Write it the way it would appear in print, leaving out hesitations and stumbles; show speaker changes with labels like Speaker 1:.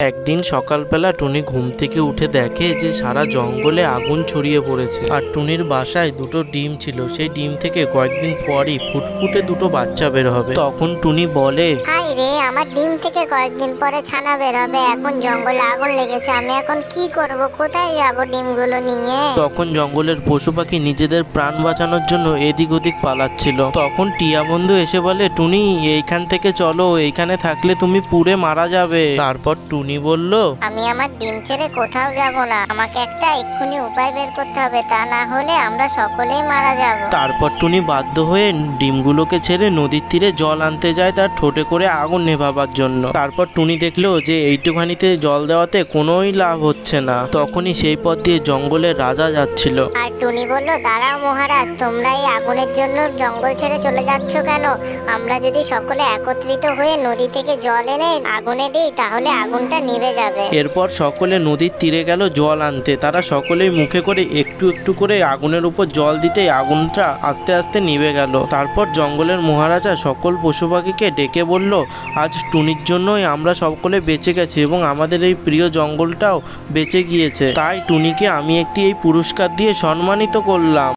Speaker 1: একদিন সকালবেলা টুনি ঘুম থেকে উঠে দেখে যে সারা জঙ্গলে আগুন ছড়িয়ে পড়েছে। আর টুনির বাসায় দুটো ডিম ছিল, সেই ডিম থেকে কয়েকদিন পরই ফুটফুটে দুটো বাচ্চা বের হবে। তখন টুনি বলে,
Speaker 2: হাই রে, আমার ডিম থেকে কয়েকদিন পরে ছানা বের হবে। এখন জঙ্গলে আগুন লেগেছে, আমি এখন কি করব? কোথায় যাব ডিমগুলো নিয়ে?
Speaker 1: তখন জঙ্গলের পশু পাখি নিজেদের প্রাণ বাঁচানোর জন্য এদিক ওদিক পালাচ্ছিল। তখন টিয়া বন্ধু এসে বলে, টুনি এইখান থেকে চলো, এইখানে থাকলে তুমি পুড়ে মারা যাবে। তারপর টুনি বলল,
Speaker 2: আমি আমার ডিম ছেড়ে কোথাও যাব না, আমাকে একটা এক্ষুনি উপায় বের করতে হবে, তা না হলে আমরা সকলেই মারা যাব।
Speaker 1: তারপর টুনি বাধ্য হয়ে ডিমগুলোকে ছেড়ে নদীর তীরে জল আনতে যায় তার ঠোঁটে করে আগুন নেভাবার জন্য। তারপর টুনি দেখলো যে এইটুখানিতে জল দেওয়াতে কোনোই লাভ হচ্ছে না। তখনই সেই পথ দিয়ে জঙ্গলের রাজা যাচ্ছিল।
Speaker 2: আর টুনি বলল, দাঁড়াও মহারাজ, তোমরা এই আগুনের জন্য জঙ্গল ছেড়ে চলে যাচ্ছ কেন? আমরা যদি সকলে একত্রিত হয়ে নদী থেকে জল এনে আগুনে দিই তাহলে আগুনটা নিভে যাবে।
Speaker 1: এরপর সকলে নদীর তীরে গেল জল আনতে। তারা সকলেই মুখে করে একটু একটু করে আগুনের উপর জল দিতেই আগুনটা আস্তে আস্তে নিভে গেল। তারপর জঙ্গলের মহারাজা সকল পশু পাখিকে ডেকে বলল, আজ টুনির জন্যই আমরা সকলে বেঁচে গেছি এবং আমাদের এই প্রিয় জঙ্গলটাও বেঁচে গিয়েছে। তাই টুনিকে আমি একটি এই পুরস্কার দিয়ে সম্মানিত করলাম।